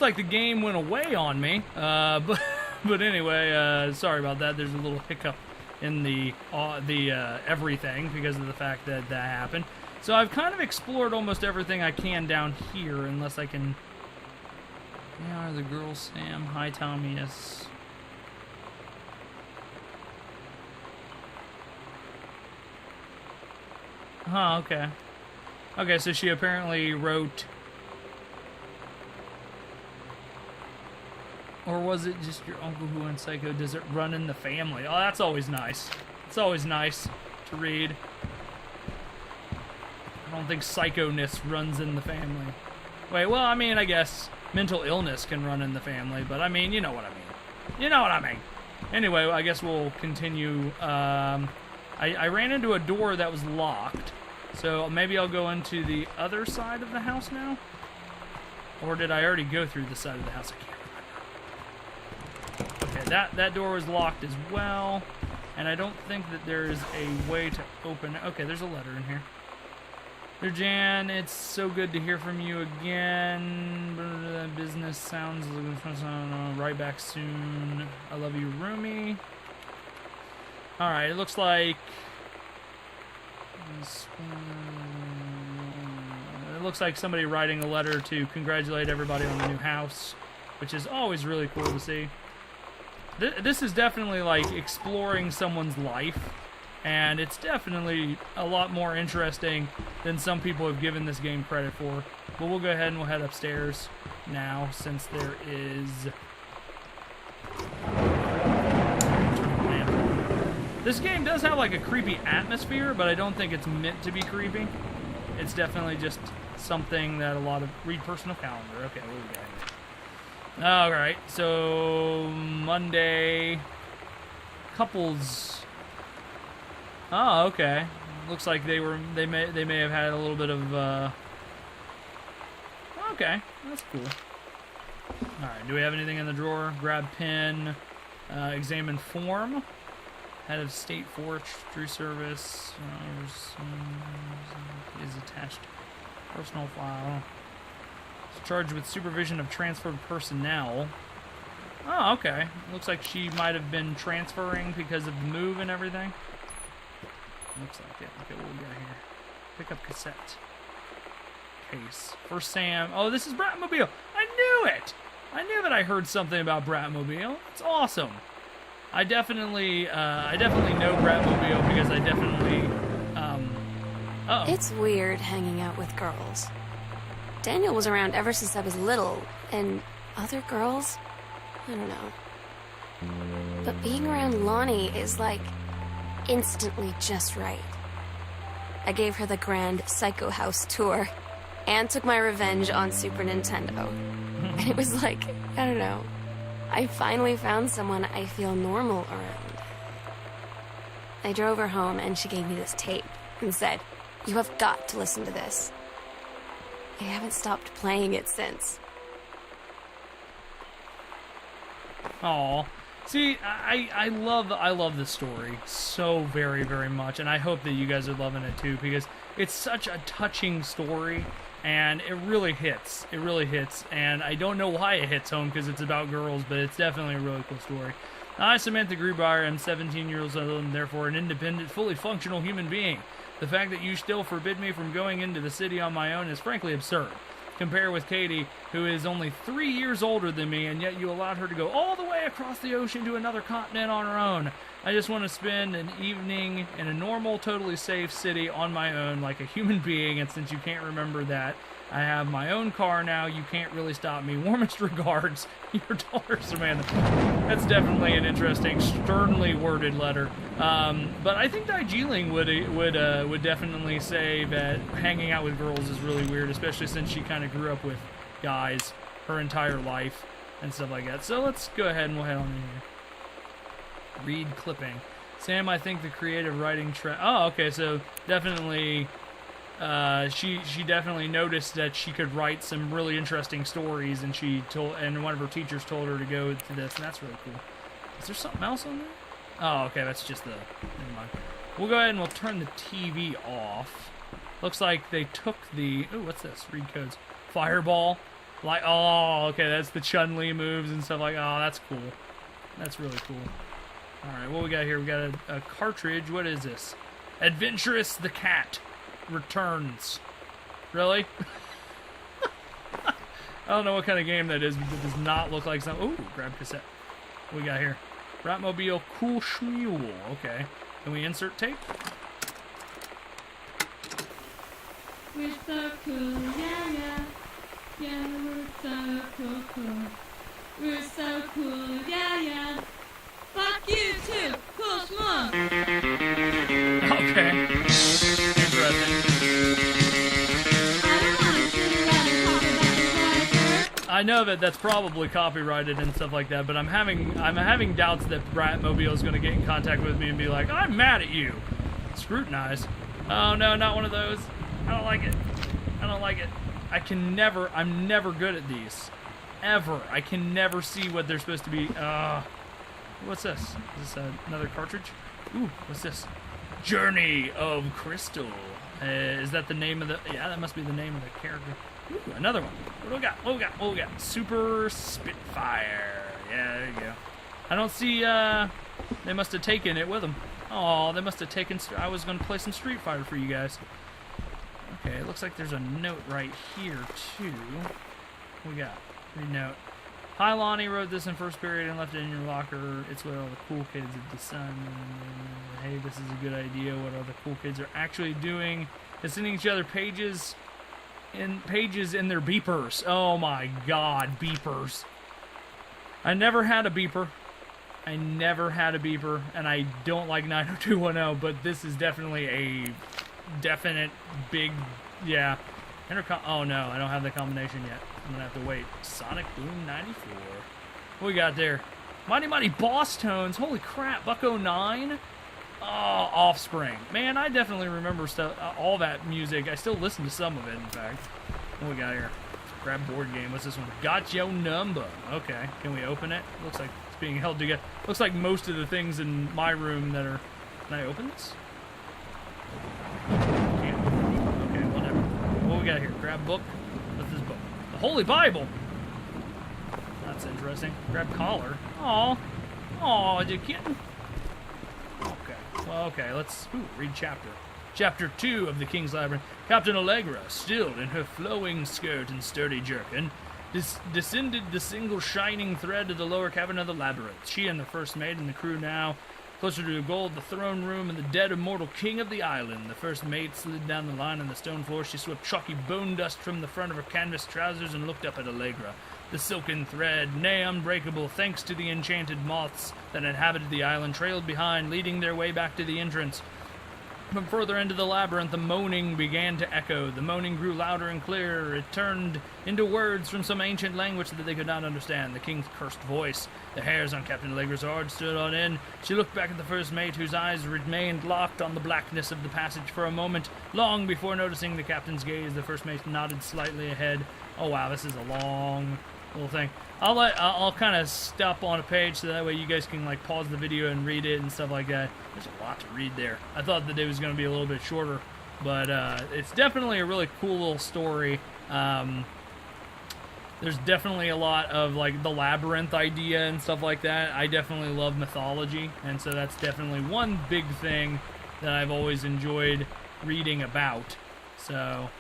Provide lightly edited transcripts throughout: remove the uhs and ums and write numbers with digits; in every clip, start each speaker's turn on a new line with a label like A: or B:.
A: looks like the game went away on me. But anyway, sorry about that. There's a little hiccup in the everything because of the fact that that happened. So I've kind of explored almost everything I can down here, unless I can... Yeah, are the girls, Sam? Hi, Tommy, yes. Huh, okay. Okay, so she apparently wrote... Or was it just your uncle who went psycho? Does it run in the family? Oh, that's always nice. It's always nice to read. I don't think psychoness runs in the family. Wait, well, I mean, I guess mental illness can run in the family, but I mean, you know what I mean. You know what I mean. Anyway, I guess we'll continue. I ran into a door that was locked, so maybe I'll go into the other side of the house now? Or did I already go through the side of the house? I can't remember. Okay, that door was locked as well, and I don't think that there is a way to open... Okay, there's a letter in here. Dear Jan, it's so good to hear from you again. Business sounds right back soon. I love you, Rumi. Alright, it looks like... It looks like somebody writing a letter to congratulate everybody on the new house, which is always really cool to see. This is definitely like exploring someone's life. And it's definitely a lot more interesting than some people have given this game credit for. But we'll go ahead and we'll head upstairs now, since there is... This game does have like a creepy atmosphere, but I don't think it's meant to be creepy. It's definitely just something that a lot of... Read personal calendar. Okay, what do we got here? Alright, so... Monday... Couples... Oh, okay. Looks like they may have had a little bit of Okay, that's cool. Alright, do we have anything in the drawer? Grab pin, examine form, head of state forestry service, is attached personal file. It's charged with supervision of transferred personnel. Oh, okay. Looks like she might have been transferring because of the move and everything. Looks like it. Okay, what we got here? Pick up cassette. Case. For Sam. Oh, this is Bratmobile. I knew it! I knew that I heard something about Bratmobile. It's awesome. I definitely know Bratmobile because I definitely, uh-oh.
B: It's weird hanging out with girls. Daniel was around ever since I was little, and other girls? I don't know. But being around Lonnie is like... instantly just right. I gave her the grand Psycho House tour and took my revenge on Super Nintendo. And it was like, I don't know, I finally found someone I feel normal around. I drove her home and she gave me this tape and said, "You have got to listen to this." I haven't stopped playing it since.
A: Aw. See, I love this story so very, very much, and I hope that you guys are loving it too, because it's such a touching story, and it really hits. It really hits, and I don't know why it hits home, because it's about girls, but it's definitely a really cool story. I, Samantha Grubauer, am 17 years old and therefore an independent, fully functional human being. The fact that you still forbid me from going into the city on my own is frankly absurd. Compare with Katie, who is only 3 years older than me, and yet you allowed her to go all the way across the ocean to another continent on her own. I just want to spend an evening in a normal, totally safe city on my own like a human being, and since you can't remember that, I have my own car now. You can't really stop me. Warmest regards, your daughter, Samantha. That's definitely an interesting, sternly worded letter. But I think Darjeeling would definitely say that hanging out with girls is really weird, especially since she kind of grew up with guys her entire life and stuff like that. So let's go ahead and we'll head on in here. Read clipping. Sam, I think the creative writing oh, okay, so definitely... she definitely noticed that she could write some really interesting stories, and and one of her teachers told her to go to this, and that's really cool. Is there something else on there? Oh, okay, that's just the... Never mind. We'll go ahead and we'll turn the TV off. Looks like they took the... Ooh, what's this? Read codes. Fireball. Like, oh, okay, that's the Chun-Li moves and stuff like, oh, that's cool. That's really cool. Alright, what we got here? We got a cartridge. What is this? Adventurous the Cat returns. Really? I don't know what kind of game that is, but it does not look like something. Ooh, grab cassette. What we got here? Ratmobile Cool Schmule. Okay. Can we insert tape?
C: We're so cool, yeah, yeah. Yeah, we're so cool, cool. We're so cool, yeah, yeah. Fuck you too, cool schmuck.
A: Okay. Interesting.
C: I don't want to see that copyrighted.
A: I know that that's probably copyrighted and stuff like that, but I'm having doubts that Bratmobile is going to get in contact with me and be like, I'm mad at you. Scrutinize. Oh no, not one of those. I don't like it. I don't like it. I'm never good at these. Ever. I can never see what they're supposed to be. What's this? Is this another cartridge? Ooh, what's this? Journey of Crystal. Is that the name of the... Yeah, that must be the name of the character. Ooh, another one. What do we got? What do we got? What do we got? Super Spitfire. Yeah, there you go. I don't see... They must have taken it with them. Oh, they must have taken... I was going to play some Street Fighter for you guys. Okay, it looks like there's a note right here, too. What we got? Read note. Hi, Lonnie. Wrote this in first period and left it in your locker. It's what all the cool kids have decided. Hey, this is a good idea. What all the cool kids are actually doing is sending each other pages in their beepers. Oh my God, beepers. I never had a beeper. And I don't like 90210, but this is definitely a definite big, yeah. Oh no, I don't have the combination yet. I'm gonna have to wait. Sonic Boom 94. What we got there? Mighty Mighty Boss Tones. Holy crap, Bucko 9. Oh, Offspring. Man, I definitely remember stuff, all that music. I still listen to some of it, in fact. What we got here? Grab board game. What's this one? Got Your Number. Okay, can we open it? Looks like it's being held together. Looks like most of the things in my room that are... Can I open this? Can't. Okay, whatever. What we got here? Grab book. What's this book? The Holy Bible. That's interesting. Grab collar. Aw. Aw, you kidding? Okay. Well, okay, let's read chapter. Chapter 2 of The King's Labyrinth. Captain Allegra, still in her flowing skirt and sturdy jerkin, descended the single shining thread of the lower cavern of the labyrinth. She and the first mate and the crew now closer to the gold, the throne room, and the dead immortal king of the island. The first mate slid down the line on the stone floor. She swept chalky bone dust from the front of her canvas trousers and looked up at Allegra. The silken thread, nay unbreakable, thanks to the enchanted moths that inhabited the island, trailed behind, leading their way back to the entrance. From further into the labyrinth, the moaning began to echo. The moaning grew louder and clearer. It turned into words from some ancient language that they could not understand. The king's cursed voice. The hairs on Captain Allegra's heart stood on end. She looked back at the first mate, whose eyes remained locked on the blackness of the passage for a moment. Long before noticing the captain's gaze, the first mate nodded slightly ahead. Oh wow, this is a long little thing. I'll kind of stop on a page so that way you guys can like pause the video and read it and stuff like that. There's a lot to read there. I thought that it was going to be a little bit shorter, but it's definitely a really cool little story. There's definitely a lot of like the labyrinth idea and stuff like that. I definitely love mythology, and so that's definitely one big thing that I've always enjoyed reading about. So,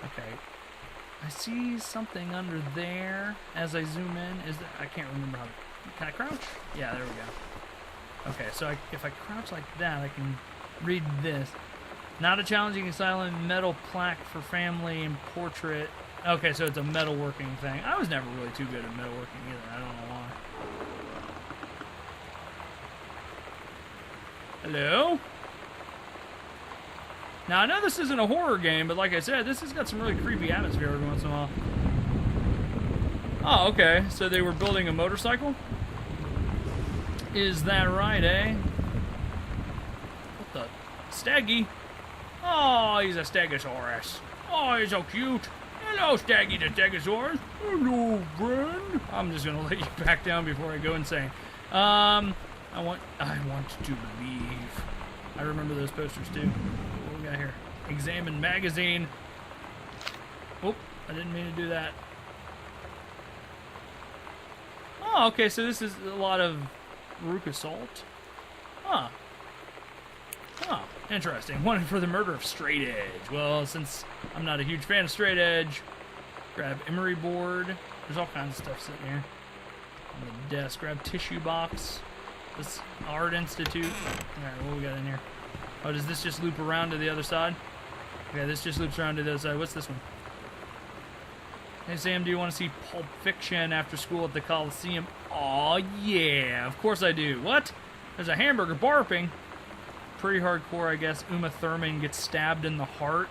A: okay. I see something under there as I zoom in. Is there, I can't remember how. Can I crouch? Yeah, there we go. Okay, so if I crouch like that, I can read this. Not a challenging silent metal plaque for family and portrait. Okay, so it's a metalworking thing. I was never really too good at metalworking either. I don't know why. Hello? Now, I know this isn't a horror game, but like I said, this has got some really creepy atmosphere every once in a while. Oh, okay. So they were building a motorcycle? Is that right, eh? What the? Staggy? Oh, he's a Stegosaurus. Oh, he's so cute. Hello, Staggy the Stegosaurus. Hello, friend. I'm just gonna let you back down before I go insane. I want to believe. I remember those posters too. What we got here? Examine magazine. Oh, I didn't mean to do that. Oh, okay, so this is a lot of Veruca Salt. Huh. Oh, interesting. Wanted for the murder of Straight Edge. Well, since I'm not a huge fan of Straight Edge, grab emery board. There's all kinds of stuff sitting here on the desk. Grab tissue box. This Art Institute. Alright, what we got in here? Oh, does this just loop around to the other side? Okay, this just loops around to the other side. What's this one? Hey, Sam, do you want to see Pulp Fiction after school at the Coliseum? Aw, yeah, of course I do. What? There's a hamburger barfing. Pretty hardcore, I guess. Uma Thurman gets stabbed in the heart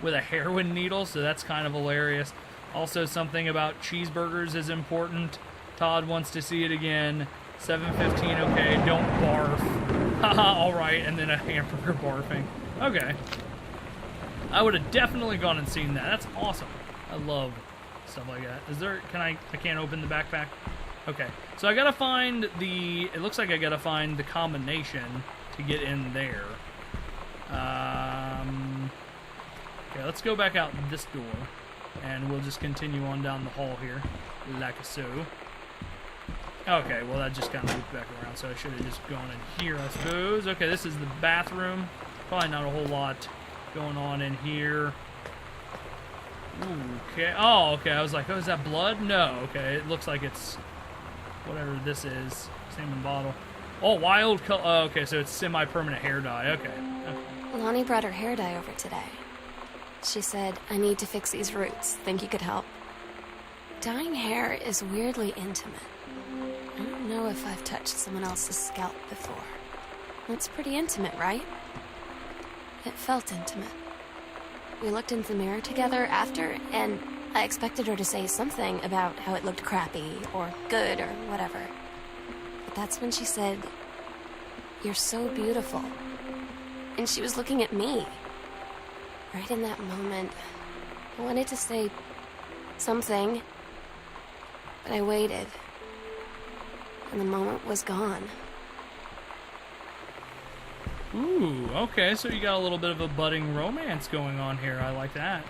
A: with a heroin needle, so that's kind of hilarious. Also, something about cheeseburgers is important. Todd wants to see it again. 7:15, okay, don't barf. Haha, alright, and then a hamburger barfing. Okay. I would have definitely gone and seen that. That's awesome. I love stuff like that. Is there, I can't open the backpack? Okay, so I gotta find it looks like I gotta find the combination to get in there. Okay, let's go back out this door, and we'll just continue on down the hall here, like so. Okay, well that just kind of looped back around, so I should have just gone in here, I suppose. Okay, this is the bathroom. Probably not a whole lot going on in here. Ooh, okay. Oh, okay. I was like, oh, is that blood? No. Okay, it looks like it's whatever this is. Salmon bottle. Oh, wild color. Oh, okay, so it's semi-permanent hair dye. Okay.
B: Lonnie brought her hair dye over today. She said, I need to fix these roots. Think you could help? Dyeing hair is weirdly intimate. I don't know if I've touched someone else's scalp before. That's pretty intimate, right? It felt intimate. We looked into the mirror together after, and I expected her to say something about how it looked crappy, or good, or whatever. But that's when she said, "You're so beautiful." And she was looking at me. Right in that moment, I wanted to say something, but I waited. And the moment was gone.
A: Ooh, okay, so you got a little bit of a budding romance going on here. I like that.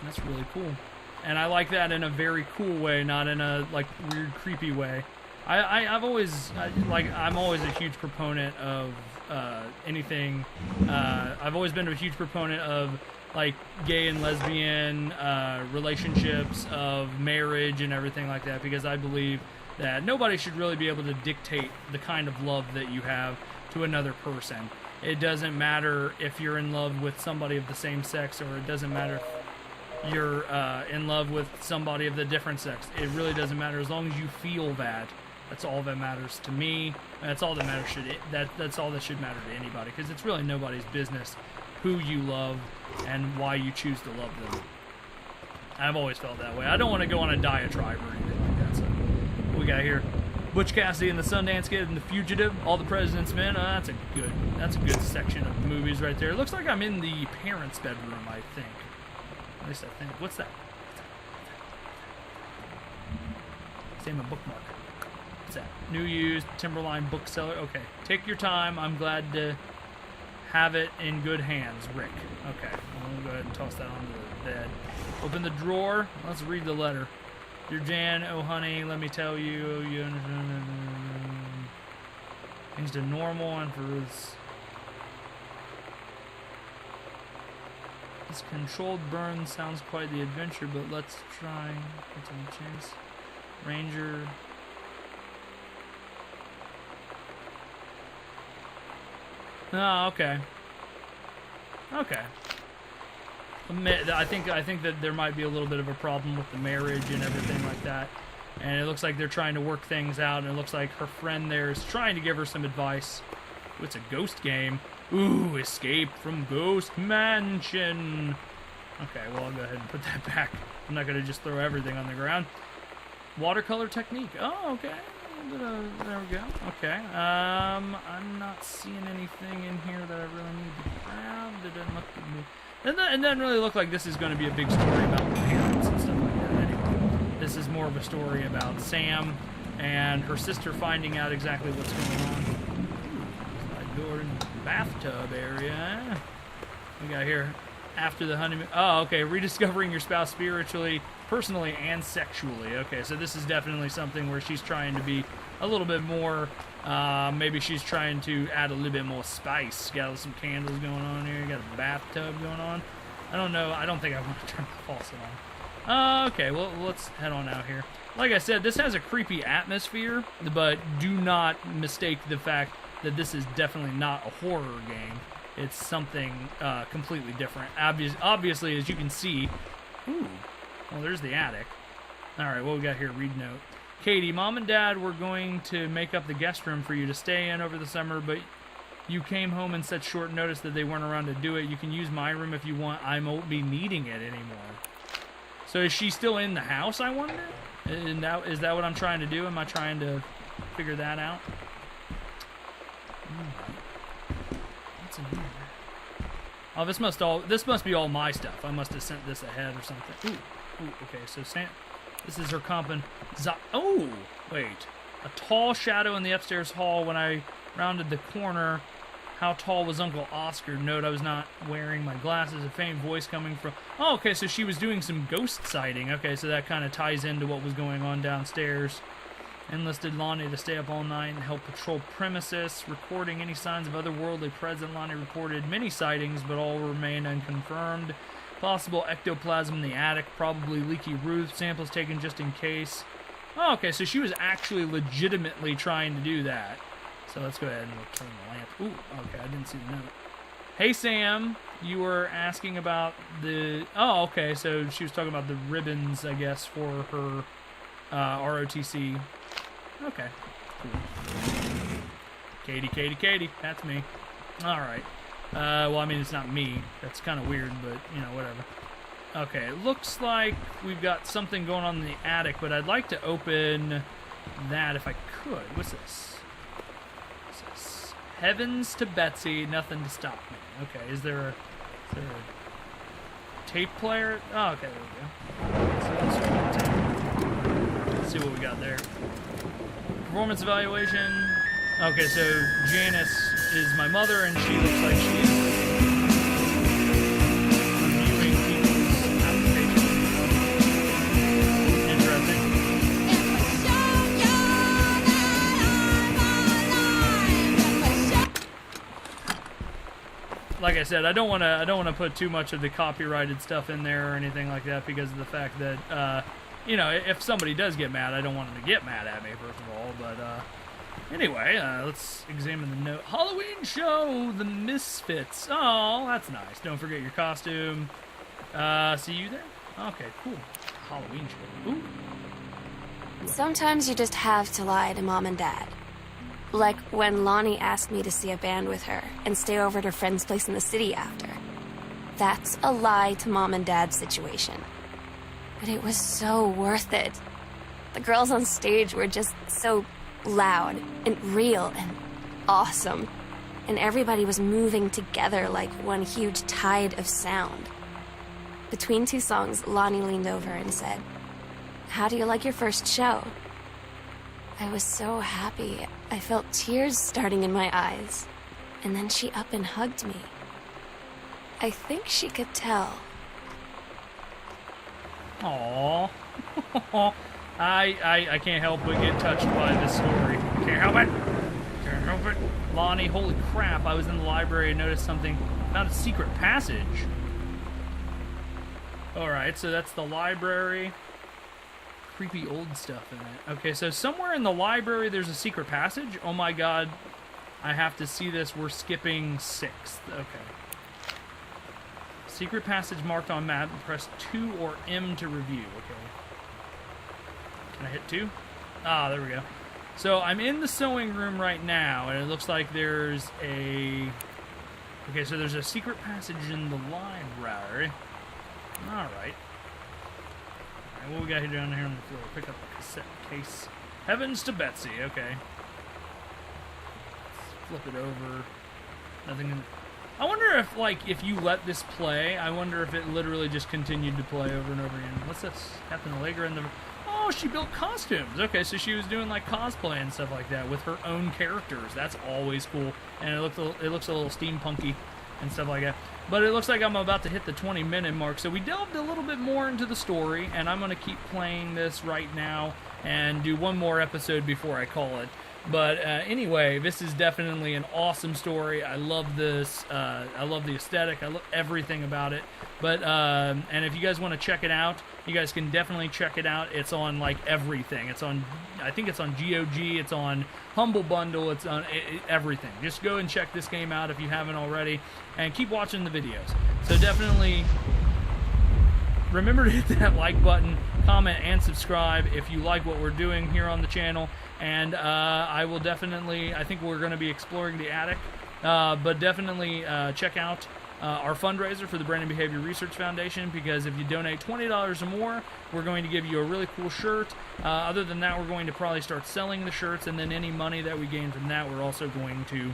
A: That's really cool. And I like that in a very cool way, not in a, like, weird, creepy way. I'm always a huge proponent of anything. I've always been a huge proponent of, like, gay and lesbian relationships, of marriage and everything like that, because I believe that nobody should really be able to dictate the kind of love that you have to another person. It doesn't matter if you're in love with somebody of the same sex, or it doesn't matter if you're in love with somebody of the different sex. It really doesn't matter, as long as you feel that. That's all that matters to me. That's all that matters. That's all that should matter to anybody, because it's really nobody's business who you love and why you choose to love them. I've always felt that way. I don't want to go on a diatribe or anything like that. So, what we got here? Butch Cassidy and the Sundance Kid and The Fugitive, All the President's Men. That's a good section of movies right there. It looks like I'm in the parents' bedroom, I think. At least I think. What's that? Same a bookmark. What's that? New used Timberline bookseller. Okay, take your time. I'm glad to have it in good hands, Rick. Okay, I'm gonna go ahead and toss that onto the bed. Open the drawer. Let's read the letter. Dear Jan, oh honey, let me tell you, things to normal, and for this controlled burn sounds quite the adventure, but let's try. What's a chance? Ranger. Oh, okay. Okay. I think that there might be a little bit of a problem with the marriage and everything like that, and it looks like they're trying to work things out, and it looks like her friend there is trying to give her some advice. Ooh, it's a ghost game. Ooh, Escape from Ghost Mansion. Okay, well, I'll go ahead and put that back. I'm not going to just throw everything on the ground. Watercolor technique. Oh, okay. There we go. Okay. I'm not seeing anything in here that I really need to grab. It doesn't really look like this is going to be a big story about the parents and stuff like that anyway. This is more of a story about Sam and her sister finding out exactly what's going on. Slide door in the bathtub area. We got here after the honeymoon. Oh, okay. Rediscovering your spouse spiritually, personally, and sexually. Okay, so this is definitely something where she's trying to be a little bit more. Maybe she's trying to add a little bit more spice. Got some candles going on here. Got a bathtub going on. I don't know. I don't think I want to turn the faucet on. Okay, well, let's head on out here. Like I said, this has a creepy atmosphere, but do not mistake the fact that this is definitely not a horror game. It's something completely different. Obviously, as you can see... Ooh. Well, there's the attic. Alright, what we got here? Read note. Katie, Mom and Dad were going to make up the guest room for you to stay in over the summer, but you came home in such short notice that they weren't around to do it. You can use my room if you want. I won't be needing it anymore. So is she still in the house, I wonder? And is that what I'm trying to do? Am I trying to figure that out? What's in here? Oh, this must be all my stuff. I must have sent this ahead or something. Ooh, okay, so this is her comping. Oh, wait. A tall shadow in the upstairs hall when I rounded the corner. How tall was Uncle Oscar? Note, I was not wearing my glasses. A faint voice coming from... Oh, okay, so she was doing some ghost sighting. Okay, so that kind of ties into what was going on downstairs. Enlisted Lonnie to stay up all night and help patrol premises. Recording any signs of otherworldly presence. Lonnie reported many sightings, but all remain unconfirmed. Possible ectoplasm in the attic. Probably leaky roof. Samples taken just in case. Oh, okay, so she was actually legitimately trying to do that. So let's go ahead and we'll turn the lamp. Ooh, okay, I didn't see the note. Hey, Sam, you were asking about the... Oh, okay, so she was talking about the ribbons, I guess, for her ROTC. Okay, cool. Katie, that's me. Alright. Well, I mean, it's not me. That's kind of weird, but, you know, whatever. Okay, it looks like we've got something going on in the attic, but I'd like to open that if I could. What's this? Heavens to Betsy, nothing to stop me. Okay, is there a tape player? Oh, okay, there we go. So let's start with tape. Let's see what we got there. Performance evaluation. Okay, so Janice is my mother, and she looks like she's reviewing people's applications. Interesting. Like I said, I don't want to put too much of the copyrighted stuff in there or anything like that because of the fact that you know, if somebody does get mad, I don't want them to get mad at me first of all. But anyway, let's examine the note. Halloween show, The Misfits. Oh, that's nice. Don't forget your costume. See you there. Okay, cool. Halloween show. Ooh.
B: Sometimes you just have to lie to Mom and Dad. Like when Lonnie asked me to see a band with her and stay over at her friend's place in the city after. That's a lie to Mom and Dad's situation. But it was so worth it. The girls on stage were just so loud and real and awesome. And everybody was moving together like one huge tide of sound. Between two songs, Lonnie leaned over and said, "How do you like your first show?" I was so happy. I felt tears starting in my eyes. And then she up and hugged me. I think she could tell.
A: Aww. I can't help but get touched by this story. Can't help it. Can't help it. Lonnie, holy crap, I was in the library and noticed something. Found a secret passage. Alright, so that's the library. Creepy old stuff in it. Okay, so somewhere in the library there's a secret passage. Oh my god. I have to see this. We're skipping 6th. Okay. Secret passage marked on map. Press 2 or M to review. Okay. Can I hit 2? Ah, there we go. So I'm in the sewing room right now, and it looks like there's a... Okay, so there's a secret passage in the library. Alright. What we got here down here on the floor? Pick up the cassette case. Heavens to Betsy. Okay. Let's flip it over. Nothing in... I wonder if, like, if you let this play, I wonder if it literally just continued to play over and over again. What's this? Captain Allegra in the... Oh, she built costumes. Okay, so she was doing, like, cosplay and stuff like that with her own characters. That's always cool. And it looks a little steampunky. and stuff like that. But it looks like I'm about to hit the 20-minute mark, so we delved a little bit more into the story, and I'm going to keep playing this right now and do one more episode before I call it. But anyway, this is definitely an awesome story. I love this. I love the aesthetic. I love everything about it. But and if you guys want to check it out, you guys can definitely check it out. It's on like everything. It's on, I think it's on GOG. It's on Humble Bundle. It's on everything. Just go and check this game out if you haven't already, and keep watching the videos. So definitely remember to hit that like button, comment, and subscribe if you like what we're doing here on the channel. And I will definitely, I think we're going to be exploring the attic, but definitely check out our fundraiser for the Brain and Behavior Research Foundation, because if you donate $20 or more, we're going to give you a really cool shirt. Other than that, we're going to probably start selling the shirts, and then any money that we gain from that, we're also going to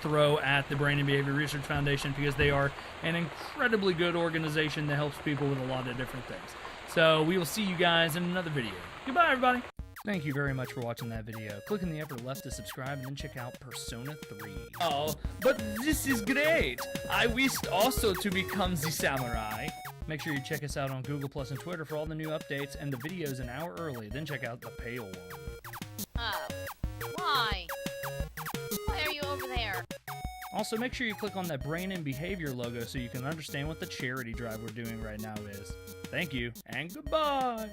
A: throw at the Brain and Behavior Research Foundation, because they are an incredibly good organization that helps people with a lot of different things. So we will see you guys in another video. Goodbye, everybody. Thank you very much for watching that video. Click in the upper left to subscribe, and then check out Persona 3. Oh, but this is great! I wished also to become the samurai. Make sure you check us out on Google Plus and Twitter for all the new updates and the videos an hour early. Then check out the pale one.
D: Oh, why? Why are you over there?
A: Also, make sure you click on that Brain and Behavior logo so you can understand what the charity drive we're doing right now is. Thank you, and goodbye!